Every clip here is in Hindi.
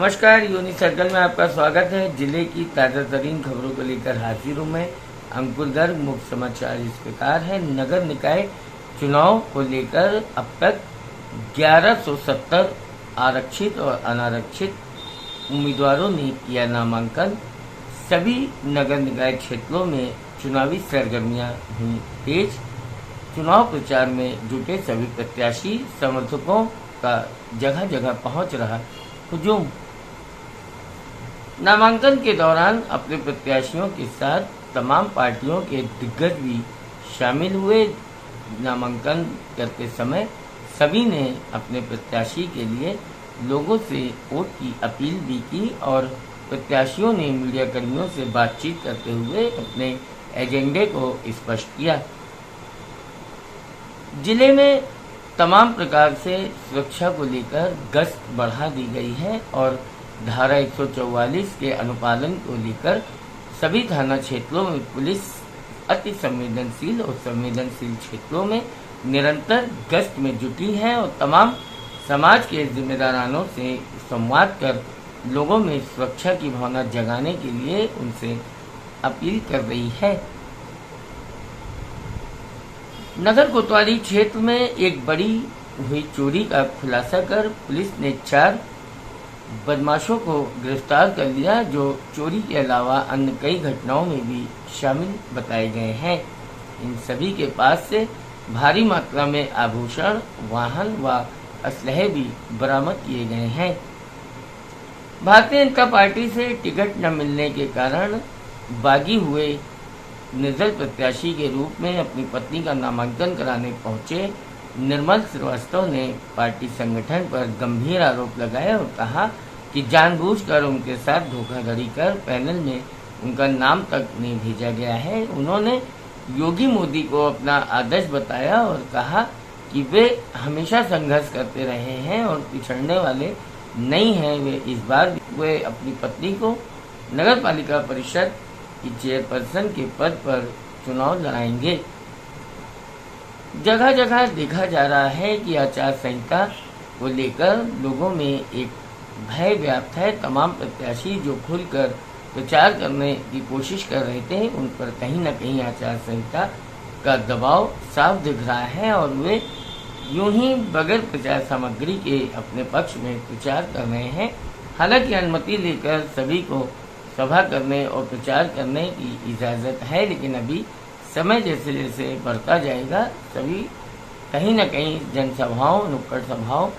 नमस्कार, यूनि सर्कल में आपका स्वागत है। जिले की ताज़ा तरीन खबरों को लेकर हाजिर हूं मैं, अंकुर गर्ग। मुख्य समाचार इस प्रकार है। नगर निकाय चुनाव को लेकर अब तक 1170 आरक्षित और अनारक्षित उम्मीदवारों ने किया नामांकन। सभी नगर निकाय क्षेत्रों में चुनावी सरगर्मियां हुई तेज। चुनाव प्रचार में जुटे सभी प्रत्याशी समर्थकों का जगह जगह पहुंच रहा हुजूम। नामांकन के दौरान अपने प्रत्याशियों के साथ तमाम पार्टियों के दिग्गज भी शामिल हुए। नामांकन करते समय सभी ने अपने प्रत्याशी के लिए लोगों से वोट की अपील भी की और प्रत्याशियों ने मीडिया कर्मियों से बातचीत करते हुए अपने एजेंडे को स्पष्ट किया। जिले में तमाम प्रकार से सुरक्षा को लेकर गश्त बढ़ा दी गई है और धारा 144 के अनुपालन को लेकर सभी थाना क्षेत्रों में पुलिस अति संवेदनशील और संवेदनशील क्षेत्रों में निरंतर गश्त में जुटी है और तमाम समाज के जिम्मेदारानों से संवाद कर लोगों में सुरक्षा की भावना जगाने के लिए उनसे अपील कर रही है। नगर कोतवाली क्षेत्र में एक बड़ी हुई चोरी का खुलासा कर पुलिस ने 4 बदमाशों को गिरफ्तार कर लिया, जो चोरी के अलावा अन्य कई घटनाओं में भी शामिल बताए गए हैं। इन सभी के पास से भारी मात्रा में आभूषण, वाहन व असलहे भी बरामद किए गए हैं। भारतीय जनता पार्टी से टिकट न मिलने के कारण बागी हुए निर्दल प्रत्याशी के रूप में अपनी पत्नी का नामांकन कराने पहुंचे निर्मल श्रीवास्तव ने पार्टी संगठन पर गंभीर आरोप लगाए और कहा कि जानबूझकर उनके साथ धोखाधड़ी कर पैनल में उनका नाम तक नहीं भेजा गया है। उन्होंने योगी मोदी को अपना आदर्श बताया और कहा कि वे हमेशा संघर्ष करते रहे हैं और पिछड़ने वाले नहीं हैं। वे इस बार वे अपनी पत्नी को नगर पालिका परिषद की चेयरपर्सन के पद पर चुनाव लड़ाएंगे। जगह जगह देखा जा रहा है कि आचार संहिता को लेकर लोगों में एक भय व्याप्त है। तमाम प्रत्याशी जो खुलकर प्रचार करने की कोशिश कर रहे थे, उन पर कहीं न कहीं आचार संहिता का दबाव साफ दिख रहा है और वे यूं ही बगैर प्रचार सामग्री के अपने पक्ष में प्रचार कर रहे हैं। हालांकि अनुमति लेकर सभी को सभा करने और प्रचार करने की इजाज़त है, लेकिन अभी समय जैसे जैसे बढ़ता जाएगा सभी कहीं न कहीं जनसभाओं, नुक्कड़ सभाओं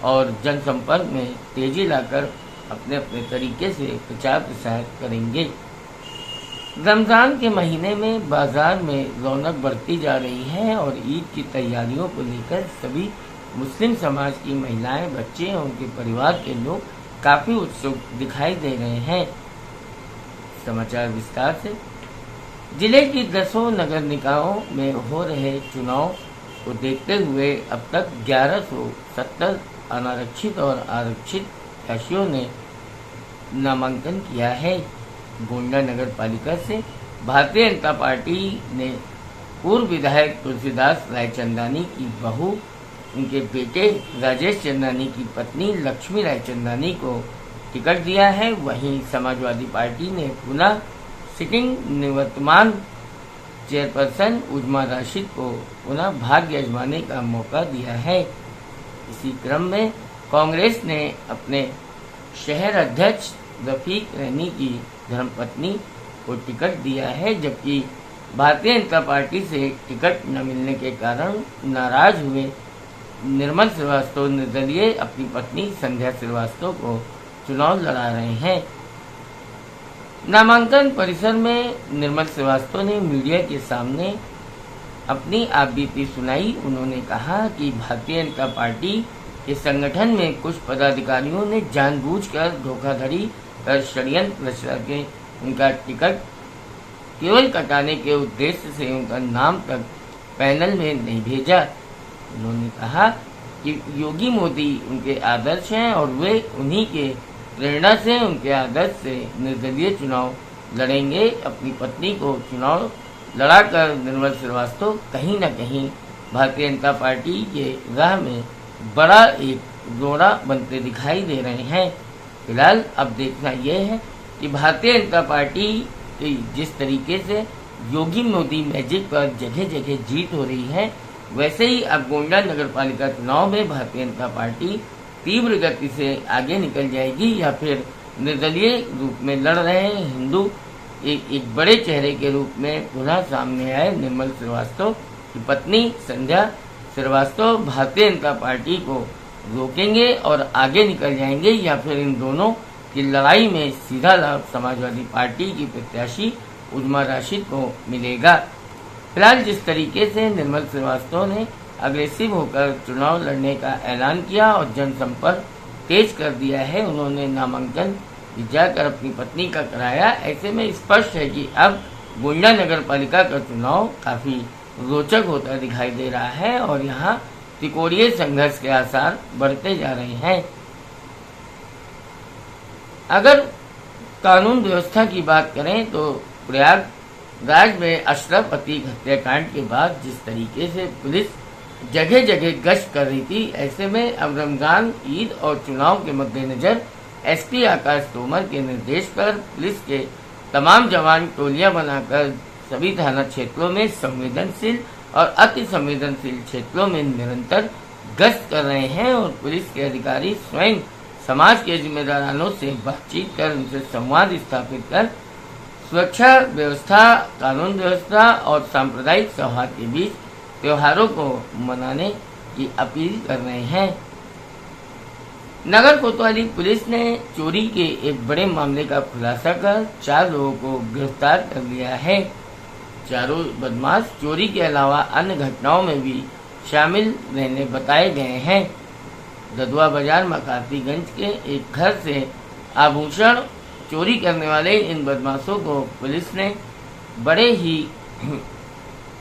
और जनसंपर्क में तेजी लाकर अपने अपने तरीके से प्रचार प्रसार करेंगे। रमज़ान के महीने में बाजार में रौनक बढ़ती जा रही है और ईद की तैयारियों को लेकर सभी मुस्लिम समाज की महिलाएं, बच्चे और उनके परिवार के लोग काफ़ी उत्सुक दिखाई दे रहे हैं। समाचार विस्तार से। जिले की 10 नगर निकायों में हो रहे चुनाव को देखते हुए अब तक 1170 अनारक्षित और आरक्षित प्रत्याशियों ने नामांकन किया है। गोंडा नगर पालिका से भारतीय जनता पार्टी ने पूर्व विधायक तुलसीदास रायचंदानी की बहू, उनके बेटे राजेश चंदानी की पत्नी लक्ष्मी रायचंदानी को टिकट दिया है। वहीं समाजवादी पार्टी ने पुनः सिटिंग निवर्तमान चेयरपर्सन उजमा राशिद को पुनः भाग्य आजमाने का मौका दिया है। इसी क्रम में कांग्रेस ने अपने शहर अध्यक्ष रफीक रैनी की धर्मपत्नी को टिकट दिया है, जबकि भारतीय जनता पार्टी से टिकट न मिलने के कारण नाराज हुए निर्मल श्रीवास्तव निर्दलीय अपनी पत्नी संध्या श्रीवास्तव को चुनाव लड़ा रहे हैं। नामांकन परिसर में निर्मल श्रीवास्तव ने मीडिया के सामने अपनी आपबीती सुनाई। उन्होंने कहा कि भारतीय जनता पार्टी के संगठन में कुछ पदाधिकारियों ने जानबूझकर धोखाधड़ी कर षड्यंत्र रच के उनका टिकट केवल कटाने के उद्देश्य से उनका नाम तक पैनल में नहीं भेजा। उन्होंने कहा कि योगी मोदी उनके आदर्श हैं और वे उन्हीं के प्रेरणा से, उनके आदर्श से निर्दलीय चुनाव लड़ेंगे। अपनी पत्नी को चुनाव लड़ाकर निर्मल श्रीवास्तव कहीं न कहीं भारतीय जनता पार्टी के राह में बड़ा एक रोड़ा बनते दिखाई दे रहे हैं। फिलहाल अब देखना यह है कि भारतीय जनता पार्टी की जिस तरीके से योगी मोदी मैजिक पर जगह जगह जीत हो रही है, वैसे ही अब गोंडा नगर पालिका चुनाव में भारतीय जनता पार्टी तीव्र गति से आगे निकल जाएगी या फिर निर्दलीय रूप में लड़ रहे हिंदू एक बड़े चेहरे के रूप में पुनः सामने आए निर्मल श्रीवास्तव की पत्नी संध्या श्रीवास्तव भारतीय जनता पार्टी को रोकेंगे और आगे निकल जाएंगे, या फिर इन दोनों की लड़ाई में सीधा लाभ समाजवादी पार्टी की प्रत्याशी उज्मा राशिद को मिलेगा। फिलहाल जिस तरीके से निर्मल श्रीवास्तव ने अग्रेसिव होकर चुनाव लड़ने का ऐलान किया और जनसंपर्क तेज कर दिया है, उन्होंने नामांकन जाकर अपनी पत्नी का कराया, ऐसे में स्पष्ट है कि अब गोंडा नगर पालिका का चुनाव काफी रोचक होता दिखाई दे रहा है और यहाँ त्रिकोणीय संघर्ष के आसार बढ़ते जा रहे हैं। अगर कानून व्यवस्था की बात करें तो प्रयागराज में अशरफ अतीक हत्याकांड के बाद जिस तरीके से पुलिस जगह जगह गश्त कर रही थी, ऐसे में अब रमजान, ईद और चुनाव के मद्देनजर एसपी आकाश तोमर के निर्देश पर पुलिस के तमाम जवान टोलियां बनाकर सभी थाना क्षेत्रों में संवेदनशील और अति संवेदनशील क्षेत्रों में निरंतर गश्त कर रहे हैं और पुलिस के अधिकारी स्वयं समाज के जिम्मेदारों से बातचीत कर उनसे संवाद स्थापित कर सुरक्षा व्यवस्था, कानून व्यवस्था और सांप्रदायिक सौहार्द के बीच त्योहारों को मनाने की अपील कर रहे हैं। नगर कोतवाली पुलिस ने चोरी के एक बड़े मामले का खुलासा कर 4 लोगों को गिरफ्तार कर लिया है। चारों बदमाश चोरी के अलावा अन्य घटनाओं में भी शामिल रहने बताए गए हैं। ददुआ बाजार मकातीगंज के एक घर से आभूषण चोरी करने वाले इन बदमाशों को पुलिस ने बड़े ही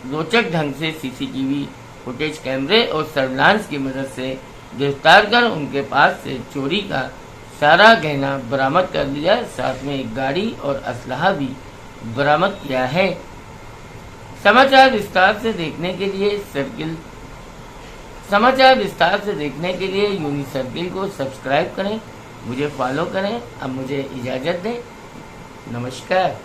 रोचक ढंग से सीसीटीवी फुटेज, कैमरे और सर्विलांस की मदद से गिरफ्तार कर उनके पास से चोरी का सारा गहना बरामद कर लिया, साथ में एक गाड़ी और असलहा भी बरामद किया है। समाचार विस्तार से देखने के लिए यूनी सर्किल को सब्सक्राइब करें, मुझे फॉलो करें। अब मुझे इजाजत दें, नमस्कार।